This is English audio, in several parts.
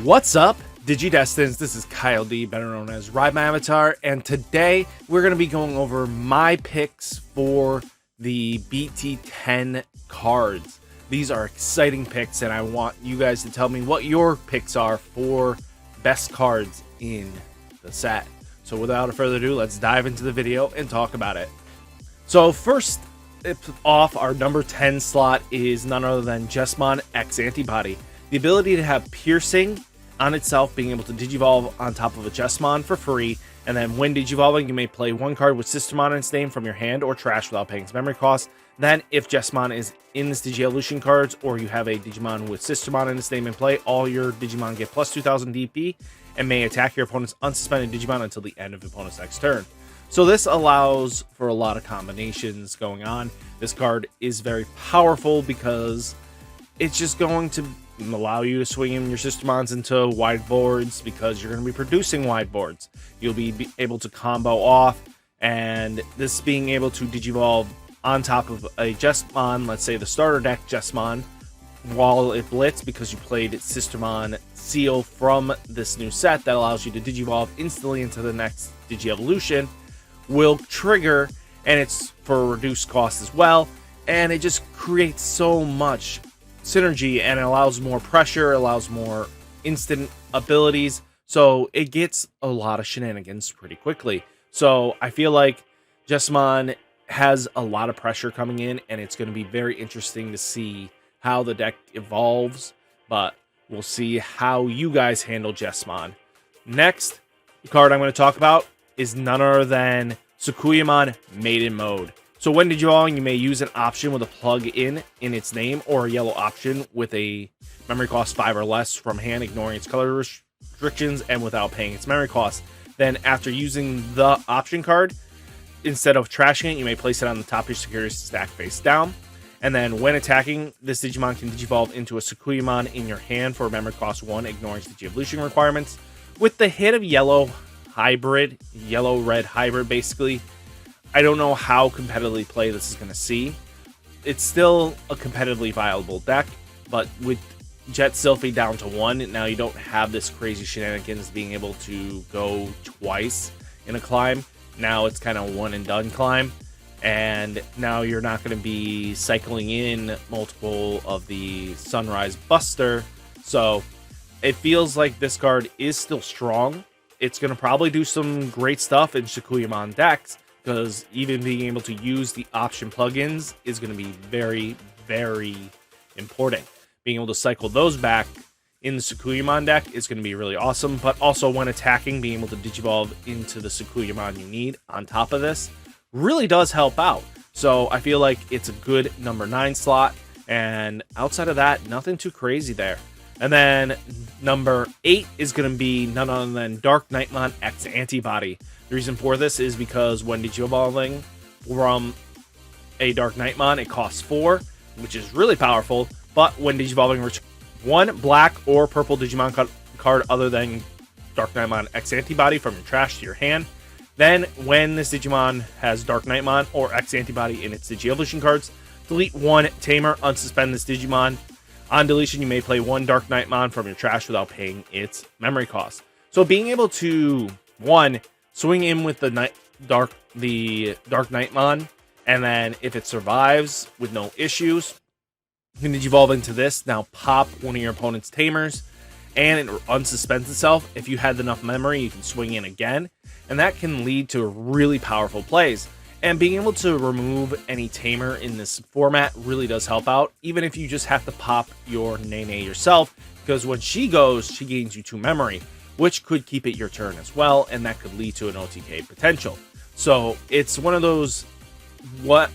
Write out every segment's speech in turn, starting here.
What's up, Digidestins? This is Kyle D, better known as RideMyAvatar, and today we're going to be going over my picks for the BT10 cards. These are exciting picks, and I want you guys to tell me what your picks are for best cards in the set. So without further ado, let's dive into the video and talk about it. So first off, our number 10 slot is none other than Digimon X Antibody. The ability to have piercing on itself, being able to digivolve on top of a Digimon for free, and then when digivolving, you may play one card with Sistermon in its name from your hand or trash without paying its memory cost. Then, if Digimon is in this Digi-Evolution cards, or you have a Digimon with Sistermon in its name in play, all your Digimon get plus 2000 DP and may attack your opponent's unsuspended Digimon until the end of the opponent's next turn. So this allows for a lot of combinations going on. This card is very powerful because it's just going to allow you to swing in your Sistermons into wide boards because you're going to be producing wide boards. You'll be able to combo off, and this being able to digivolve on top of a Jesmon, let's say the starter deck Jesmon, while it blitz because you played Sistermon Seal from this new set that allows you to digivolve instantly into the next Digi-Evolution, will trigger, and it's for a reduced cost as well, and it just creates so much synergy and it allows more pressure, allows more instant abilities, so it gets a lot of shenanigans pretty quickly. So I feel like Jesmon has a lot of pressure coming in, and it's going to be very interesting to see how the deck evolves, but we'll see how you guys handle Jesmon. Next card I'm going to talk about is none other than Sukuyamon Maiden Mode. So when digivolving, you may use an option with a plug-in in its name, or a yellow option with a memory cost 5 or less from hand, ignoring its color restrictions and without paying its memory cost. Then after using the option card, instead of trashing it, you may place it on the top of your security stack face down. And then when attacking, this Digimon can digivolve into a Sukuyamon in your hand for memory cost 1, ignoring its Digi-Evolution requirements. With the hit of yellow-red hybrid, basically, I don't know how competitively play this is going to see. It's still a competitively viable deck, but with Jet Sylphie down to 1, now you don't have this crazy shenanigans being able to go twice in a climb. Now it's kind of one and done climb, and now you're not going to be cycling in multiple of the Sunrise Buster, so it feels like this card is still strong. It's going to probably do some great stuff in Sukuyamon decks, because even being able to use the option plugins is going to be very, very important. Being able to cycle those back in the Sukuyamon deck is going to be really awesome, but also when attacking, being able to digivolve into the Sukuyamon you need on top of this really does help out. So I feel like it's a good number 9 slot, and outside of that, nothing too crazy there. And then number 8 is going to be none other than Digimon X Antibody. The reason for this is because when digivolving from a Digimon, it costs 4, which is really powerful, but when digivolving one black or purple Digimon card other than Digimon X Antibody from your trash to your hand. Then when this Digimon has Digimon or X Antibody in its Digi-Evolution cards, delete one Tamer, unsuspend this Digimon. On deletion, you may play one Digimon from your trash without paying its memory cost. So being able to, one, swing in with the Dark Digimon, and then if it survives with no issues, you can digivolve into this. Now pop one of your opponent's Tamers, and it unsuspends itself. If you had enough memory, you can swing in again, and that can lead to really powerful plays. And being able to remove any Tamer in this format really does help out, even if you just have to pop your Nene yourself, because when she goes, she gains you 2 memory, which could keep it your turn as well, and that could lead to an OTK potential. So it's one of those what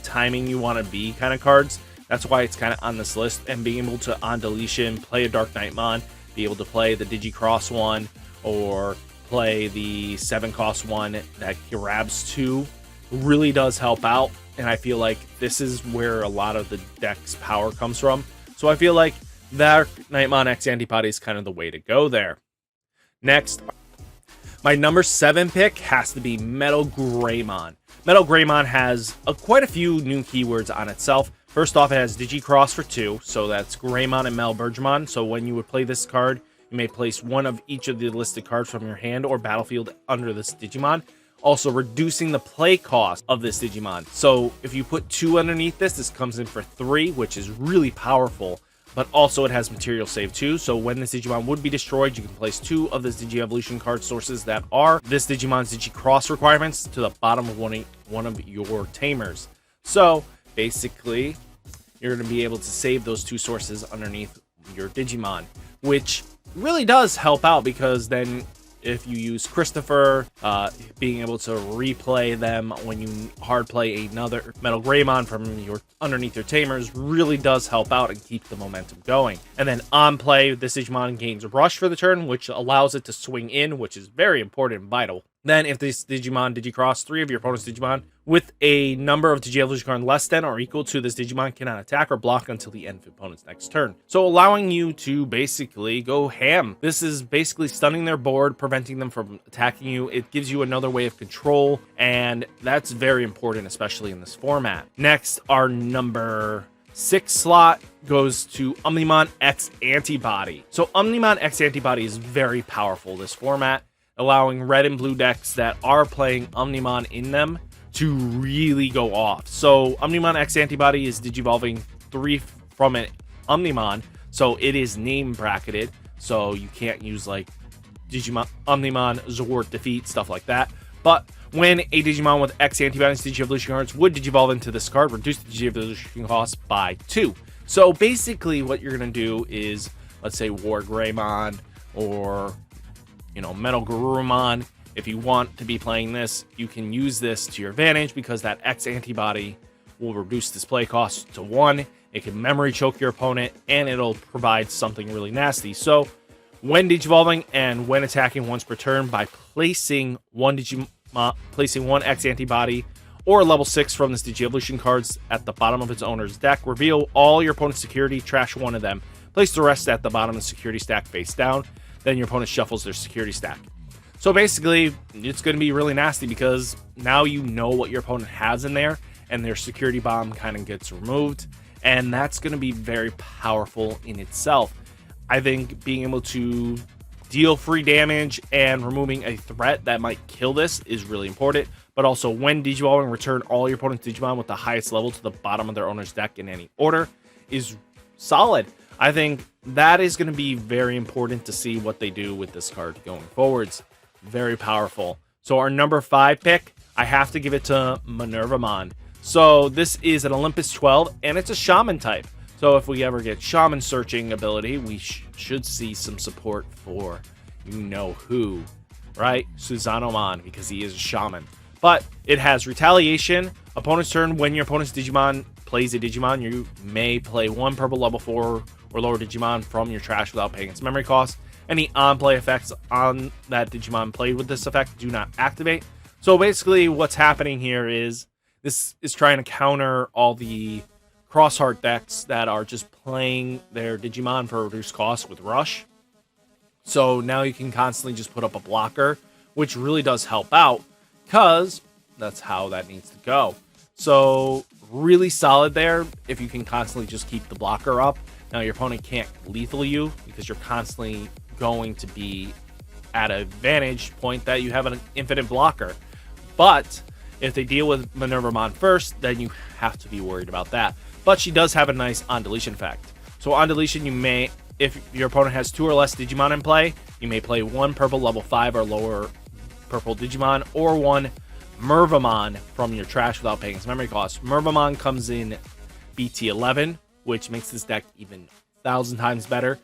timing you want to be kind of cards. That's why it's kind of on this list, and being able to, on deletion, play a Digimon, be able to play the Digicross one, or play the 7-cost one that grabs 2, really does help out, and I feel like this is where a lot of the deck's power comes from. So I feel like Digimon X Antibody is kind of the way to go there. Next, my number 7 pick has to be Metal Greymon. Metal Greymon has quite a few new keywords on itself. First off, it has Digicross for 2, so that's Greymon and Metal Bergemon. So when you would play this card, You may place one of each of the listed cards from your hand or battlefield under this Digimon, also reducing the play cost of this Digimon. So if you put 2 underneath this comes in for 3, which is really powerful, but also it has material save too. So when this Digimon would be destroyed, you can place 2 of this Digi-Evolution card sources that are this Digimon's Digi-Cross requirements to the bottom of one of your tamers. So basically, you're going to be able to save those 2 sources underneath your Digimon, which really does help out, because then if you use Christopher, being able to replay them when you hard play another Metal Greymon from underneath your tamers really does help out and keep the momentum going. And then on play, this Digimon gains Rush for the turn, which allows it to swing in, which is very important and vital. Then if this Digimon Digi-Cross 3 of your opponent's Digimon with a number of Digi-Evolution cards less than or equal to this Digimon cannot attack or block until the end of the opponent's next turn. So allowing you to basically go ham. This is basically stunning their board, preventing them from attacking you. It gives you another way of control, and that's very important, especially in this format. Next, our number 6 slot goes to Omnimon X Antibody. So Omnimon X Antibody is very powerful this format, allowing red and blue decks that are playing Omnimon in them to really go off. So Omnimon X Antibody is digivolving 3 from an Omnimon, so it is name bracketed, so you can't use like Digimon, Omnimon, Zord, Defeat, stuff like that. But when a Digimon with X Antibody's Digi-Evolution cards would digivolve into this card, reduce the Digi-Evolution cost by 2. So basically what you're going to do is, let's say War Greymon or Metal Garurumon. If you want to be playing this, you can use this to your advantage, because that X Antibody will reduce display cost to 1. It can memory choke your opponent, and it'll provide something really nasty. So when digivolving and when attacking once per turn, by placing one X Antibody or level 6 from this Digi-Evolution cards at the bottom of its owner's deck, reveal all your opponent's security, trash one of them, place the rest at the bottom of the security stack face down. Then your opponent shuffles their security stack. So basically, it's going to be really nasty, because now you know what your opponent has in there, and their security bomb kind of gets removed, and that's going to be very powerful in itself. I think being able to deal free damage and removing a threat that might kill this is really important, but also when digivolving, return all your opponent's Digimon with the highest level to the bottom of their owner's deck in any order is solid. I think that is going to be very important to see what they do with this card going forwards. Very powerful. So our number 5 pick, I have to give it to Minerva Mon. So this is an Olympus 12, and it's a Shaman type. So if we ever get Shaman searching ability, we should see some support for who, right? Sukuyamon, because he is a Shaman. But it has Retaliation. Opponent's turn, when your opponent's Digimon plays a Digimon, you may play 1 purple level 4 or lower Digimon from your trash without paying its memory cost. Any on-play effects on that Digimon played with this effect do not activate. So basically what's happening here is this is trying to counter all the Crossheart decks that are just playing their Digimon for a reduced cost with Rush. So now you can constantly just put up a blocker, which really does help out, because that's how that needs to go. So really solid there if you can constantly just keep the blocker up. Now your opponent can't lethal you, because you're constantly going to be at an advantage point that you have an infinite blocker. But if they deal with Minerva Mon first, then you have to be worried about that. But she does have a nice on deletion effect. So on deletion, you may, if your opponent has 2 or less Digimon in play, you may play 1 purple level 5 or lower purple Digimon, or 1 Mervamon from your trash without paying its memory cost. Mervamon comes in BT 11, which makes this deck even 1,000 times better.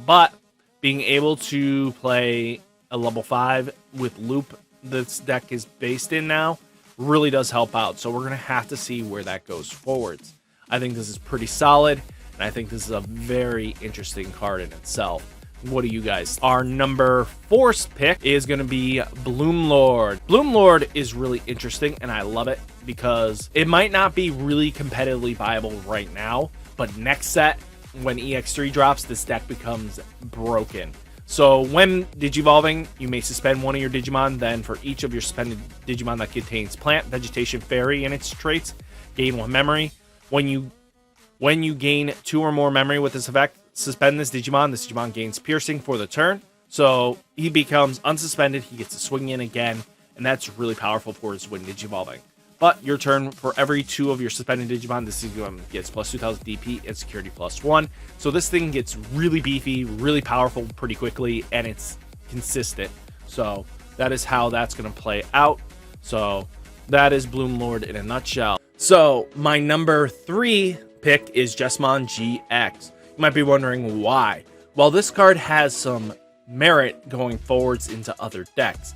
But being able to play a level 5 with Loop this deck is based in now really does help out. So we're going to have to see where that goes forwards. I think this is pretty solid, and I think this is a very interesting card in itself. What do you guys? Our number 4 pick is going to be Bloomlord. Bloomlord is really interesting, and I love it, because it might not be really competitively viable right now, but next set, when EX3 drops, this deck becomes broken. So when digivolving, you may suspend one of your Digimon, then for each of your suspended Digimon that contains plant, vegetation, fairy in its traits, gain 1 memory. When you gain 2 or more memory with this effect, suspend this Digimon gains piercing for the turn. So he becomes unsuspended, he gets to swing in again, and that's really powerful for his when Digivolving. But your turn, for every 2 of your suspended Digimon, this Digimon gets plus 2000 DP and security plus 1. So this thing gets really beefy, really powerful pretty quickly, and it's consistent. So that is how that's going to play out. So that is Bloomlord in a nutshell. So my number 3 pick is Mon Gx. You might be wondering why. Well, this card has some merit going forwards into other decks.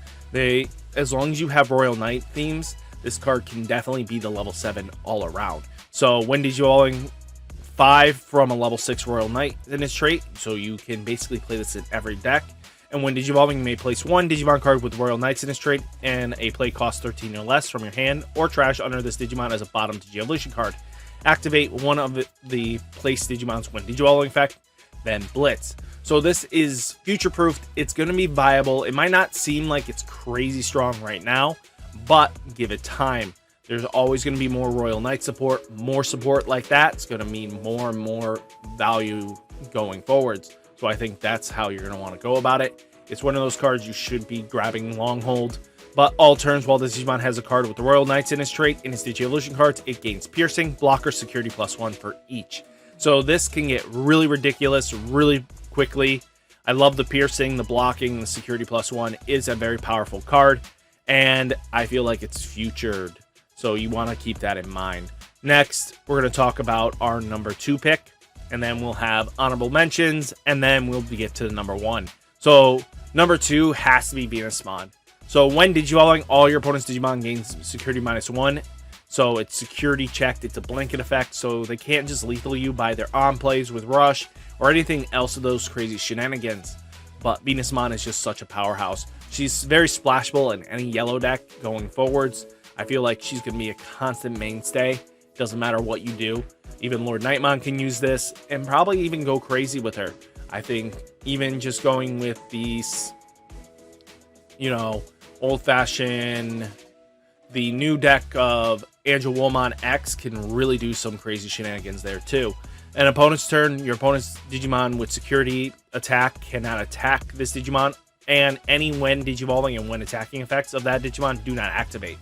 As long as you have Royal Knight themes, this card can definitely be the level 7 all around. So when Digivolving 5 from a level 6 Royal Knight in its trait, so you can basically play this in every deck. And when Digivolving, you may place 1 Digimon card with Royal Knights in its trait and a play cost 13 or less from your hand or trash under this Digimon as a bottom Digievolution card. Activate one of the placed Digimons when Digivolving effect, then Blitz. So this is future-proofed. It's going to be viable. It might not seem like it's crazy strong right now, but give it time. There's always going to be more Royal Knight support. More support like that is going to mean more and more value going forwards. So I think that's how you're going to want to go about it. It's one of those cards you should be grabbing long hold. But all turns while this Digimon has a card with the Royal Knights in its trait, in its Digievolution cards, it gains piercing, blocker, security plus 1 for each. So this can get really ridiculous really quickly. I love the piercing, the blocking, the security plus 1 is a very powerful card. And I feel like it's futured. So you want to keep that in mind. Next, we're going to talk about our number 2 pick. And then we'll have honorable mentions. And then we'll get to the number 1. So number 2 has to be Venusmon. So when Digivolving, all your opponent's Digimon gains security -1. So it's security checked. It's a blanket effect. So they can't just lethal you by their on plays with Rush or anything else of those crazy shenanigans. But Venusmon is just such a powerhouse. She's very splashable in any yellow deck going forwards. I feel like she's going to be a constant mainstay. Doesn't matter what you do. Even Lord Nightmon can use this and probably even go crazy with her. I think even just going with these, old-fashioned, the new deck of Angelwomon X can really do some crazy shenanigans there too. An opponent's turn, your opponent's Digimon with security attack cannot attack this Digimon, and any when Digivolving and when attacking effects of that Digimon do not activate.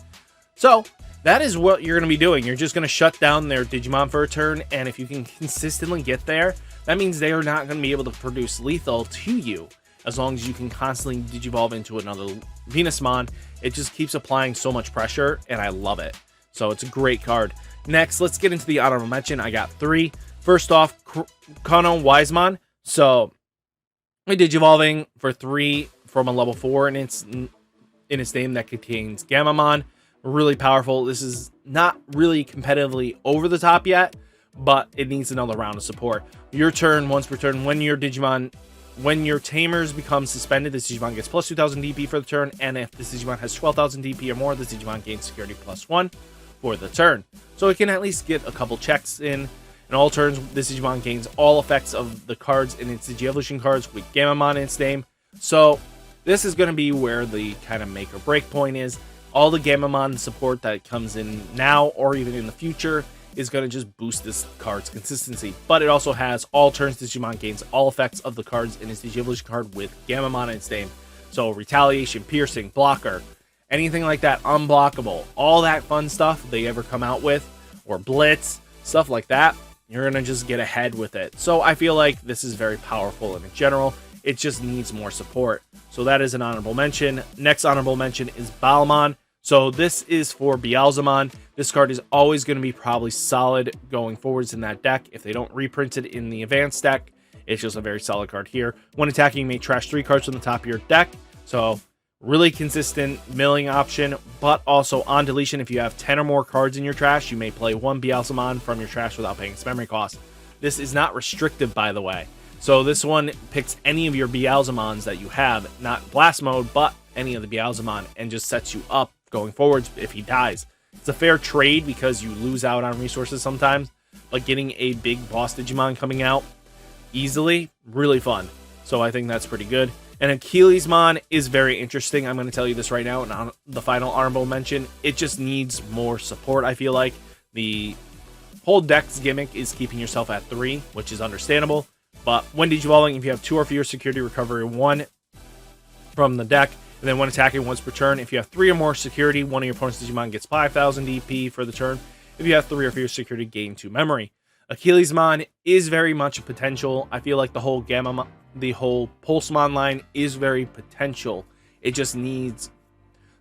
So that is what you're going to be doing. You're just going to shut down their Digimon for a turn, and if you can consistently get there, that means they are not going to be able to produce lethal to you. As long as you can constantly Digivolve into another Venusmon, it just keeps applying so much pressure, and I love it. So it's a great card. Next, let's get into the honorable mention. I got 3. First off, Conorwiseman. So Digivolving for 3 from a level 4 in its name that contains Gammamon. Really powerful. This is not really competitively over the top yet, but it needs another round of support. Your turn, once per turn, when your tamers become suspended, this Digimon gets plus 2000 DP for the turn, and if this Digimon has 12,000 DP or more, this Digimon gains security plus 1 for the turn. So it can at least get a couple checks in. In all turns, this Digimon gains all effects of the cards in its Digievolution cards with Gammamon in its name. So this is going to be where the kind of make or break point is. All the Gammamon support that comes in now or even in the future is going to just boost this card's consistency. But it also has all turns Digimon gains all effects of the cards in its Digievolution card with Gammamon in its name. So retaliation, piercing, blocker, anything like that, unblockable, all that fun stuff they ever come out with, or blitz, stuff like that, you're going to just get ahead with it. So I feel like this is very powerful in general. It just needs more support. So that is an honorable mention. Next honorable mention is Balmon. So this is for Beelzemon. This card is always going to be probably solid going forwards in that deck. If they don't reprint it in the advanced deck, it's just a very solid card here. When attacking, you may trash 3 cards from the top of your deck. So really consistent milling option, but also on deletion, if you have 10 or more cards in your trash, you may play 1 Beelzemon from your trash without paying its memory cost. This is not restrictive, by the way. So this one picks any of your Beelzemons that you have, not Blast Mode, but any of the Beelzemon, and just sets you up going forwards if he dies. It's a fair trade because you lose out on resources sometimes, but getting a big boss Digimon coming out easily, really fun. So I think that's pretty good. And Achilles Mon is very interesting. I'm going to tell you this right now, and on the final honorable mention, it just needs more support. I feel like the whole deck's gimmick is keeping yourself at 3, which is understandable, But when digivolving, if you have 2 or fewer security, recover 1 from the deck. And then when attacking once per turn, if you have 3 or more security, one of your opponent's Digimon gets 5,000 DP for the turn. If you have 3 or fewer security, gain 2 memory. Achilles Mon is very much a potential. I feel like the whole Pulsemon line is very potential. It just needs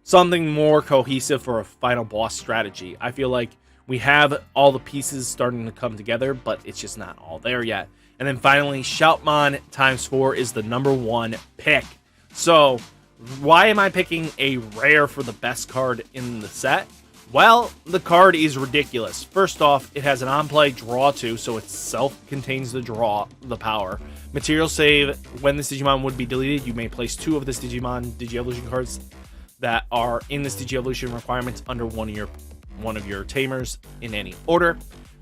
something more cohesive for a final boss strategy. I feel like we have all the pieces starting to come together, but it's just not all there yet. And then finally, Shoutmon ×4 is the #1 pick. So why am I picking a rare for the best card in the set? Well, the card is ridiculous. First off, it has an on-play draw 2, so itself contains the power. Material save, when this Digimon would be deleted, you may place 2 of this Digimon Digievolution cards that are in this Digievolution requirements under one of your tamers in any order.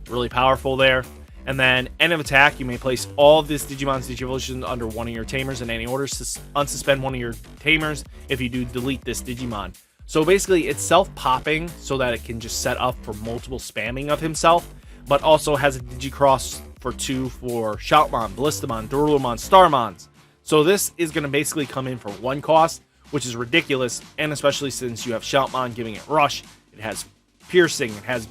Really powerful there. And then, end of attack, you may place all of this Digimon's Digievolution under one of your tamers in any order. Unsuspend one of your tamers if you do delete this Digimon. So basically, it's self-popping so that it can just set up for multiple spamming of himself, but also has a Digicross for 2 for Shoutmon, Ballistamon, Duralumon, Starmons. So this is going to basically come in for 1 cost, which is ridiculous, and especially since you have Shoutmon giving it Rush, it has Piercing, it has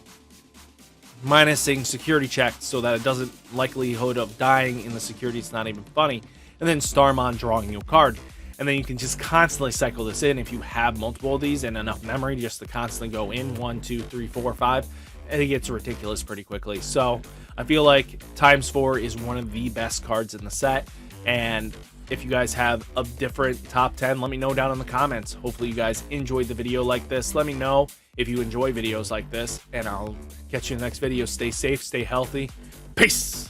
minusing security checks so that it doesn't likelihood of dying in the security, it's not even funny, and then Starmon drawing you a card. And then you can just constantly cycle this in if you have multiple of these and enough memory just to constantly go in 1, 2, 3, 4, 5, and it gets ridiculous pretty quickly. So I feel like ×4 is one of the best cards in the set, and if you guys have a different top 10, let me know down in the comments. Hopefully you guys enjoyed the video like this. Let me know if you enjoy videos like this, and I'll catch you in the next video. Stay safe, stay healthy. Peace!